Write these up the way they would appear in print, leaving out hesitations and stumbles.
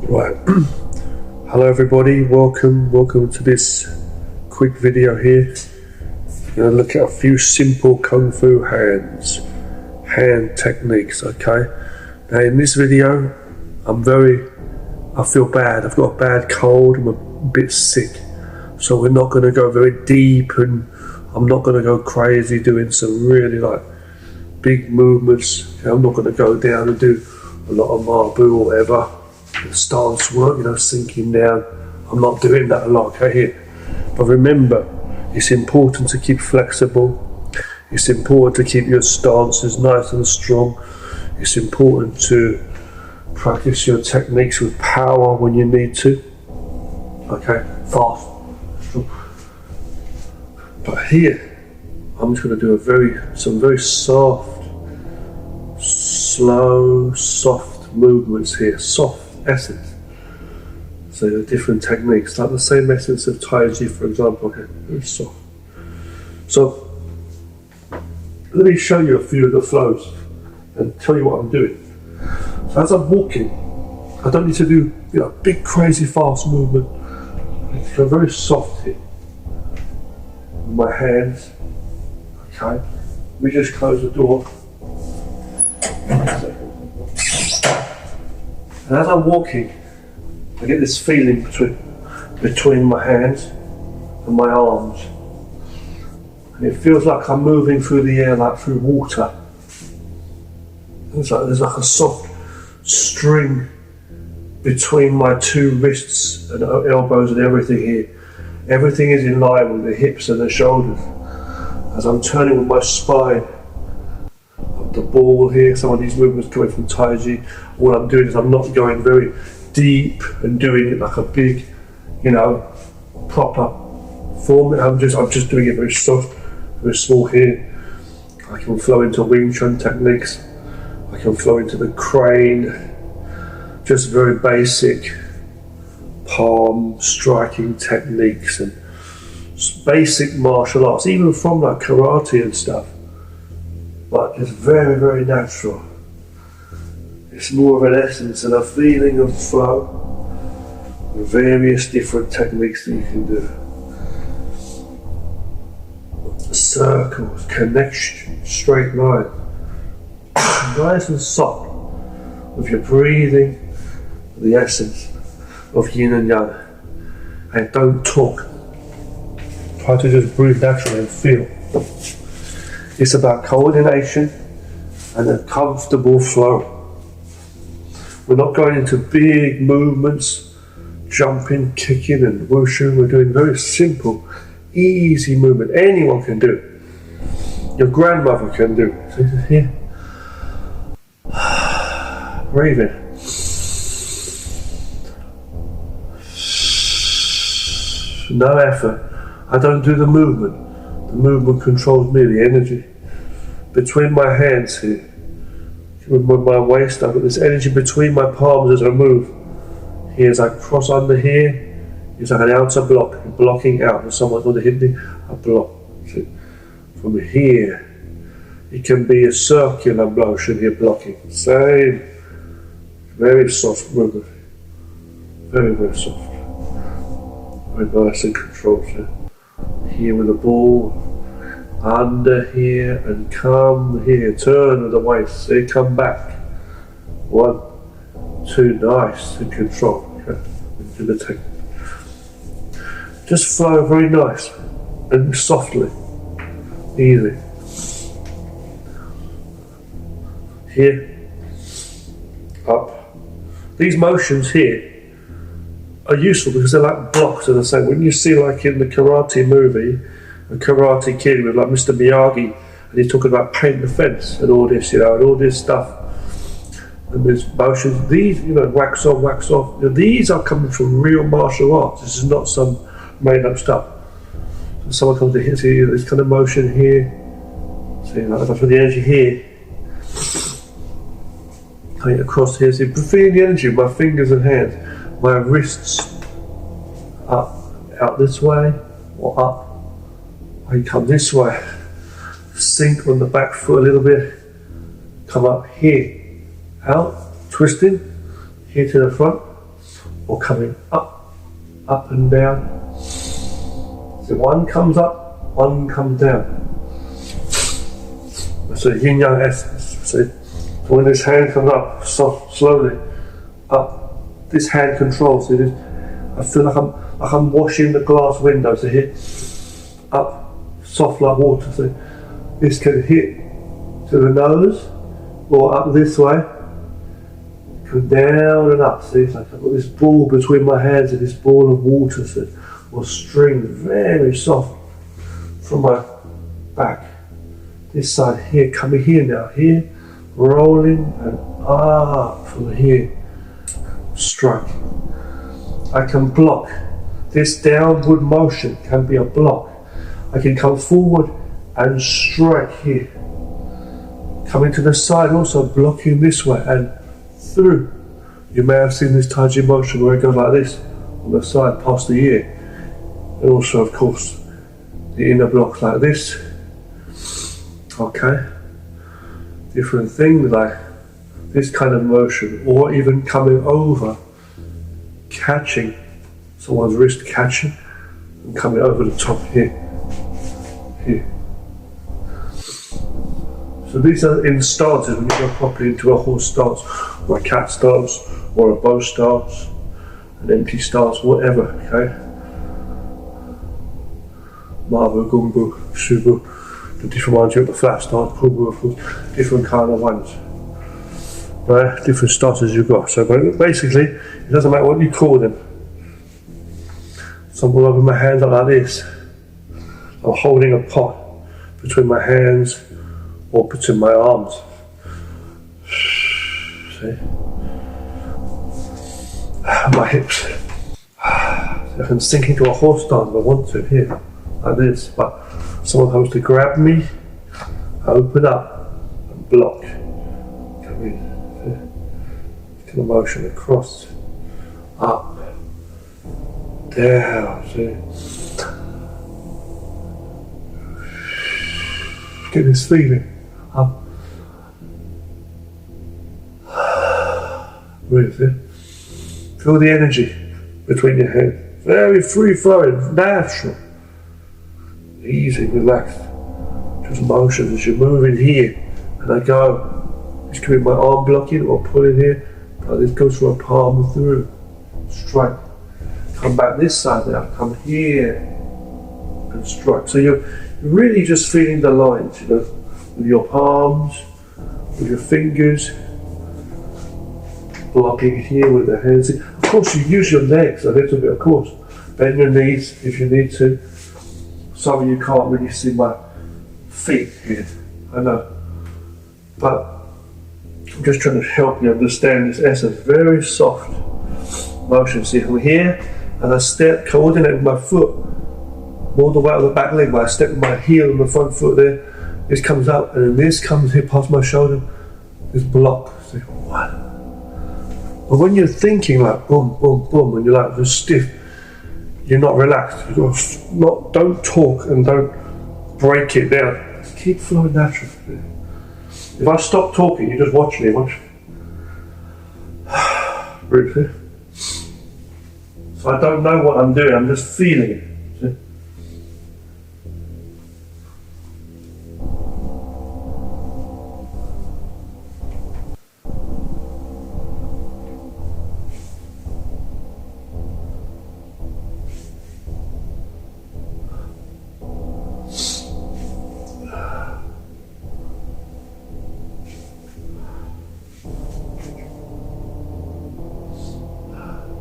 Right, hello everybody, welcome to this quick video here. I'm going to look at a few simple Kung Fu hand techniques, okay? Now in this video, I feel bad, I've got a bad cold, I'm a bit sick. So we're not going to go very deep and I'm not going to go crazy doing some really like big movements. Okay? I'm not going to go down and do a lot of marbu or whatever. Stance work, sinking down. I'm not doing that a lot, okay, here. But remember, it's important to keep flexible. It's important to keep your stances nice and strong. It's important to practice your techniques with power when you need to. Okay, fast. But here, I'm just going to do some very soft, slow, soft movements here. Soft essence. So the different techniques, like the same essence of Tai Chi, for example. Okay, very soft. So let me show you a few of the flows and tell you what I'm doing. So as I'm walking, I don't need to do big crazy fast movement. I need to go very soft here with my hands. Okay, let me just close the door. And as I'm walking, I get this feeling between my hands and my arms. And it feels like I'm moving through the air like through water. There's like a soft string between my two wrists and elbows and everything here. Everything is in line with the hips and the shoulders. As I'm turning with my spine, the ball here, some of these movements coming from Tai Chi. What I'm doing is I'm not going very deep and doing it like a big, proper form. I'm just doing it very soft, very small here. I can flow into Wing Chun techniques. I can flow into the crane. Just very basic palm striking techniques and basic martial arts, even from like karate and stuff. But it's very, very natural. It's more of an essence and a feeling of flow. Various different techniques that you can do. Circles, connection, straight line. Nice and soft. With your breathing, the essence of yin and yang. And don't talk. Try to just breathe naturally and feel. It's about coordination and a comfortable flow. We're not going into big movements, jumping, kicking and whooshing. We're doing very simple, easy movement. Anyone can do it. Your grandmother can do it. So here. Breathe in. No effort. I don't do the movement. The movement controls me, the energy. Between my hands here, with my waist, I've got this energy between my palms as I move. Here, as I cross under here, it's like an outer block, blocking out. If someone's going to hit me, I block. See? From here, it can be a circular motion here, blocking. Same. Very soft movement. Very, very soft. Very nice and controlled. Here with the ball, under here and come here, turn with the waist, see, come back. 1, 2, nice and control. Okay. Into the technique. Just flow very nice and softly, easy. Here, up. These motions here are useful because they're like blocks, as I say. When you see like in the karate movie, a Karate Kid with like Mr. Miyagi, and he's talking about paint the fence and all this, and all this stuff. And there's motions, these, wax on, wax off. These are coming from real martial arts. This is not some made up stuff. So someone comes to hit this kind of motion here. See, that's with the energy here. Coming across here, see, feeling the energy with my fingers and hands. My wrists up, out this way, or up. I come this way, sink on the back foot a little bit, come up here, out, twisting, here to the front, or coming up, up and down. So one comes up, one comes down. So yin yang essence. See, so when this hand comes up, soft, slowly up, this hand controls. See this? I feel like I'm washing the glass window. So here, up, soft like water. So this can hit to the nose or up this way. Come down and up. See, it's like I've got this ball between my hands and this ball of water, so, or string, very soft from my back. This side here, coming here now, here, rolling and up from here, strike. I can block. This downward motion can be a block. I can come forward and strike here. Coming to the side also, blocking this way and through. You may have seen this Taiji motion where it goes like this on the side past the ear. And also of course the inner block like this. Okay. Different things like this kind of motion, or even coming over, catching someone's wrist, catching and coming over the top here. Here. So these are in stances when you go properly into a horse stance, or a cat stance, or a bow stance, an empty stance, whatever, okay? Mabu, Gumbu, Subu, the different ones, you have the flat stance, Kubu, of course, different kind of ones. Right? Different stances you've got. So basically, it doesn't matter what you call them. Some will open my hands up like this. I'm holding a pot between my hands or between my arms. See? My hips. So I can sink into a horse stance if I want to here, like this. But someone comes to grab me, open up and block. Come in. See? Kind of motion across, up, down. See? Get this feeling. Breathe in. Feel the energy between your hands. Very free flowing, natural. Easy, relaxed. Just motion as you're moving here. And I go. This could be my arm blocking or pulling here. But this goes from a palm through. Strike. Come back this side now. Come here. And strike. So you're really just feeling the lines, you know, with your palms, with your fingers, blocking here with the hands. Of course, you use your legs a little bit, of course. Bend your knees if you need to. Some of you can't really see my feet here, I know. But I'm just trying to help you understand this essence. Very soft motion. See from here, and I step, coordinate with my foot all the way up the back leg, but I step with my heel on the front foot there. This comes up, and then this comes here past my shoulder. This block. See, one. But when you're thinking like boom, boom, boom, and you're like just stiff, you're not relaxed. You've got to don't talk and don't break it down. Just keep flowing naturally. If I stop talking, you just watch me. Watch. Breathe in. So I don't know what I'm doing. I'm just feeling it.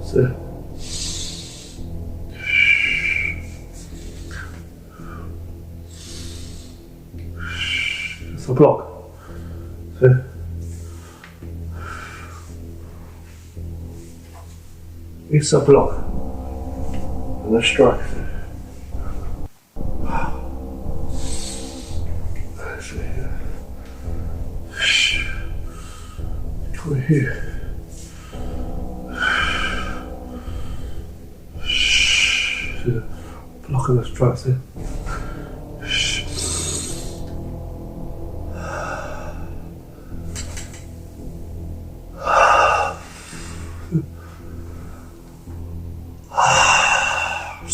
See? It's a block. See? It's a block. And a strike. Come here. Block and a strike there.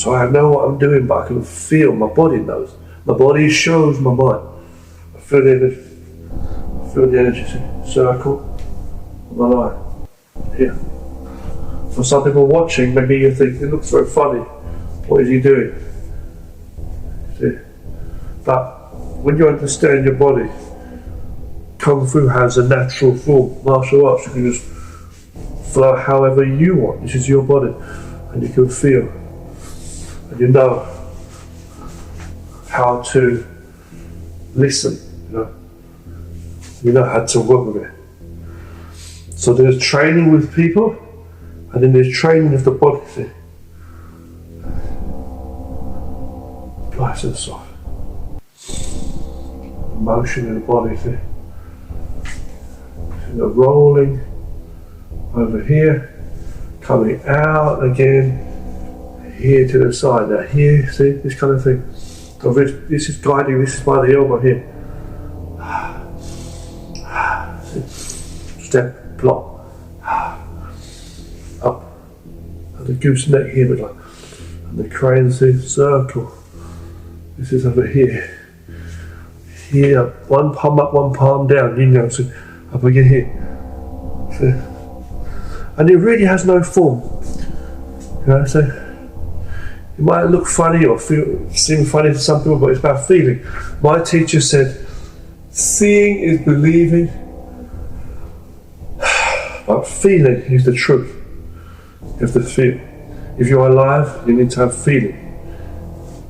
So I know what I'm doing, but I can feel, my body knows. My body shows my mind. I feel the energy circle on my line. Here. For some people watching, maybe you think, it looks very funny. What is he doing? See? But when you understand your body, Kung Fu has a natural form. Martial arts, you can just flow however you want. This is your body. And you can feel. And you know how to listen. You know how to work with it. So there's training with people, and then there's training with the body. See? Nice and soft. Motion in the body. See? The rolling over here, coming out again, here to the side. Now here, see, this kind of thing. So this is guiding, this is by the elbow here. Step, block, up, and the gooseneck here, but like, and the crane, see, circle. This is over here. Here, one palm up, one palm down, you know, so up again here. See? And it really has no form. So it might look funny or seem funny to some people, but it's about feeling. My teacher said, seeing is believing, but feeling is the truth. You have to feel. If you're alive, you need to have feeling.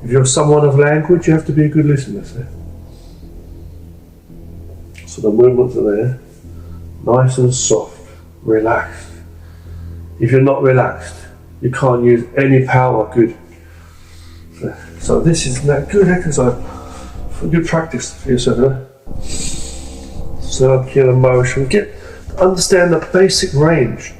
If you're someone of language, you have to be a good listener. See? So the movements are there, nice and soft, relaxed. If you're not relaxed, you can't use any power good. So this is a good exercise, for good practice for yourself. Circular motion. Understand the basic range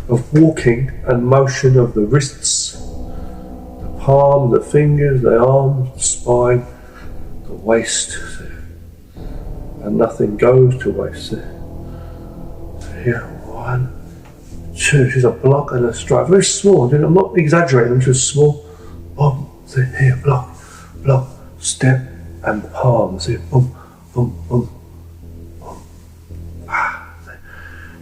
of walking and motion of the wrists, the palm, the fingers, the arms, the spine, the waist. And nothing goes to waste. Here, 1, 2. She's a block and a strike. Very small. I'm not exaggerating. I'm just small. Boom. See here, block, block, step, and palm. See, boom, boom, boom, boom.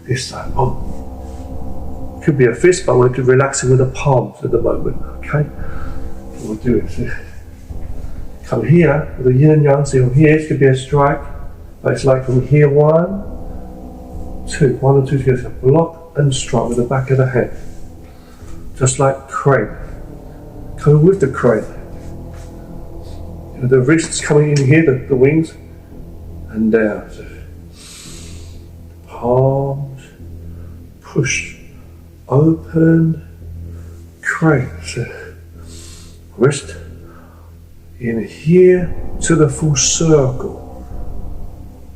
This side, boom. Could be a fist, but we could relax it with the palms at the moment. Okay. So we'll do it. See. Come here with the yin and yang. See from here. It could be a strike. But it's like from here, 1, 2, 1 and 2 together, block and strike with the back of the hand. Just like crane. Coming with the crane. The wrists coming in here, the wings, and down. Palms, push, open, crane. Wrist in here to the full circle.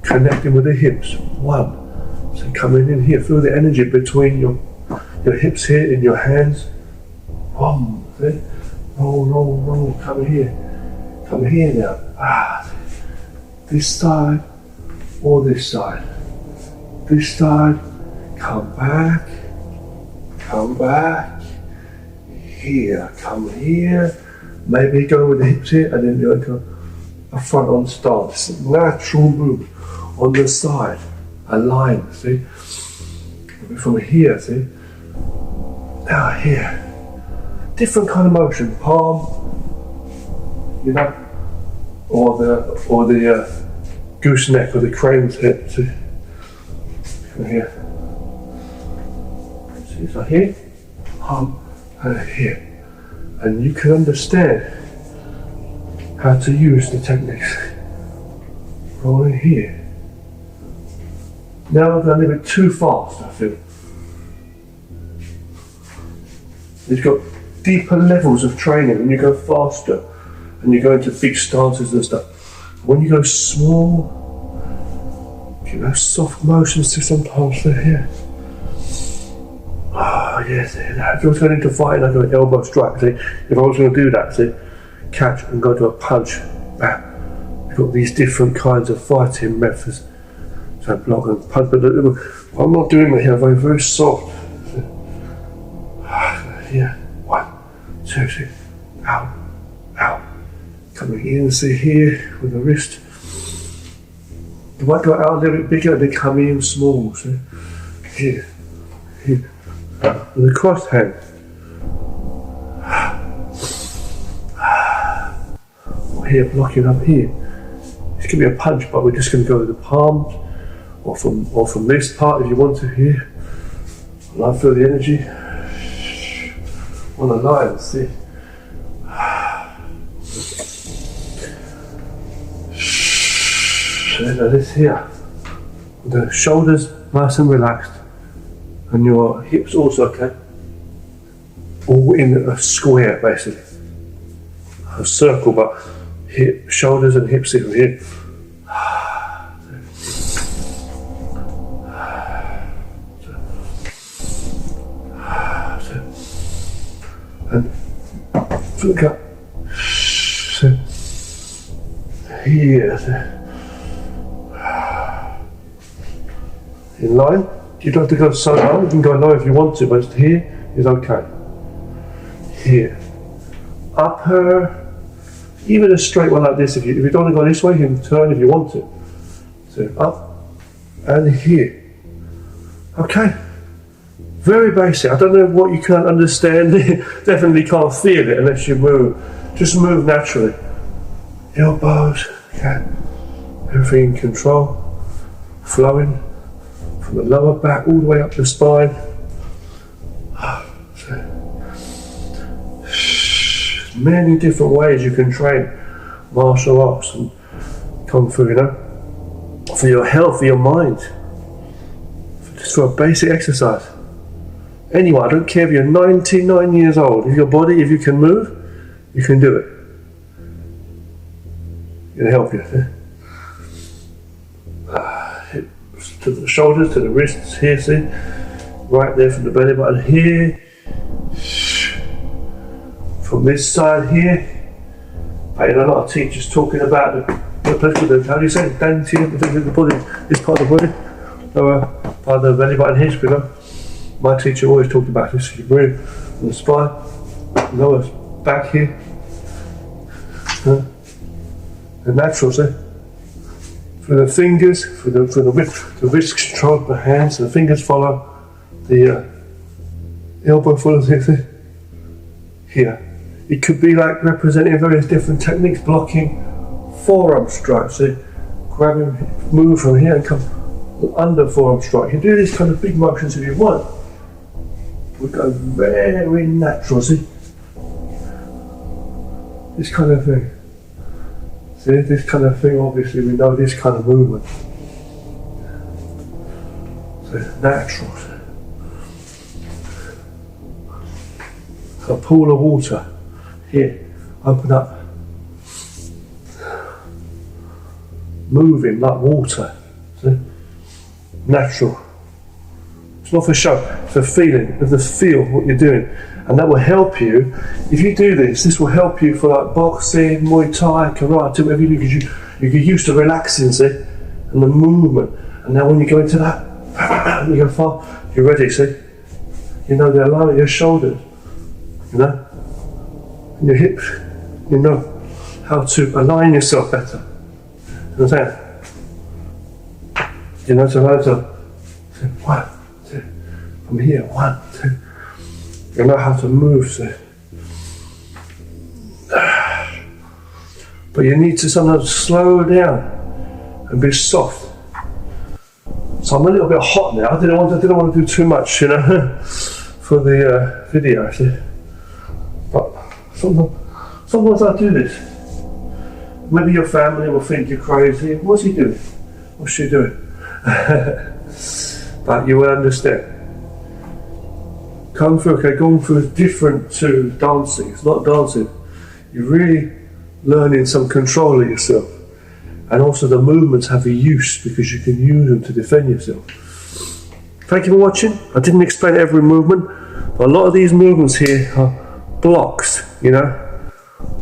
Connecting with the hips. 1. So coming in here, feel the energy between your hips here in your hands. Boom. See? Roll, roll, roll. Come here. Come here now. This side or this side. This side. Come back. Come back. Here. Come here. Maybe go with the hips here and then you're going a front on stance. It's a natural move. On the side, a line, see? From here, see? Now here. Different kind of motion. Palm, you know, or the gooseneck or the crane's head, see? From here. See, so here, palm, and here. And you can understand how to use the techniques. Rolling here. Now I've gone a little bit too fast, I feel. You've got deeper levels of training when you go faster and you go into big stances and stuff. When you go small, you have soft motions to sometimes here. Oh yes, if I was going into fighting, I go elbow strike. See, if I was going to do that, see, catch and go to a punch, bam. You've got these different kinds of fighting methods. So block and punch, but I'm not doing that here. I'm very, very soft. Here, 1, 2, 3, out, out. Coming in, see here with the wrist. You might go out a little bit bigger and then come in small. See? Here, here. With the crossed hand. Here, blocking up here. This could be a punch, but we're just going to go with the palms, or from this part if you want to here. And I feel the energy on the line. See. So this here, the shoulders nice and relaxed, and your hips also okay. All in a square basically, a circle, but hip, shoulders and hips in here. And look up. So here. In line. You don't have to go so low, you can go low if you want to, but here is okay. Here. Upper, even a straight one like this, if you don't want to go this way, you can turn if you want to. So up and here. Okay. Very basic. I don't know what you can't understand. Definitely can't feel it unless you move. Just move naturally. Elbows, okay. Everything in control. Flowing. From the lower back all the way up the spine. Many different ways you can train martial arts and Kung Fu, you know, for your health, for your mind, just for a basic exercise. Anyone, I don't care if you're 99 years old, if your body, if you can move, you can do it. It'll help you. To the shoulders, to the wrists, here, see? Right there from the belly button, here. From this side here. I hear a lot of teachers talking about the place with the, how do you say it, dantian, the body, this part of the body, lower part of the belly button here, you know? My teacher always talked about this. You breathe from the spine, lower back here. The natural, see? For the fingers, for the wrist control the hands, the fingers follow the elbow follows here. It could be like representing various different techniques, blocking forearm strikes. See, grabbing, move from here and come under forearm strike. You can do these kind of big motions if you want. We go very natural. See, this kind of thing. See, this kind of thing, obviously we know this kind of movement. So it's natural. A pool of water. Here, open up. Moving like water. See? Natural. It's not for show, it's a feeling, it's a feel what you're doing. And that will help you, if you do this will help you for like boxing, Muay Thai, karate, whatever you do, because you get used to relaxing, see, and the movement. And now when you go into that, you go far, you're ready, see? You know the alignment of your shoulders, you know? And your hips, you know how to align yourself better. You know what I'm saying? You know, so how to, 1, 2, from here, 1, 2. You know how to move, so. But you need to sometimes slow down and be soft. So I'm a little bit hot now. I didn't want to do too much, you know, for the video actually. But sometimes I do this. Maybe your family will think you're crazy. What's he doing? What's she doing? But you will understand. Kung Fu, okay, Kung Fu is different to dancing. It's not dancing. You're really learning some control of yourself. And also the movements have a use because you can use them to defend yourself. Thank you for watching. I didn't explain every movement, but a lot of these movements here are blocks, you know.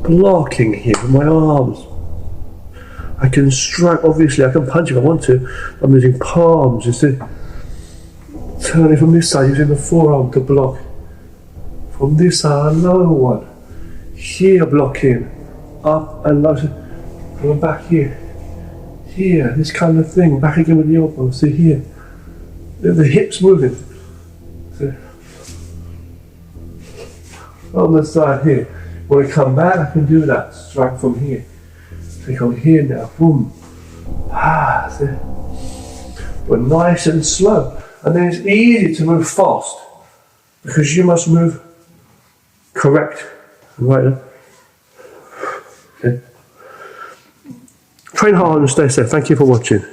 Blocking here with my arms. I can strike, obviously I can punch if I want to. I'm using palms, you see. Turning from this side, using the forearm to block. From this side, lower one. here blocking, up and low, going back here, here, this kind of thing, back again with the elbow, see here, the hips moving, see? On the side here, when I come back I can do that, strike from here, take on here now, boom, see? But nice and slow, and then it's easy to move fast, because you must move correct, right. Okay. Train hard and stay safe. Thank you for watching.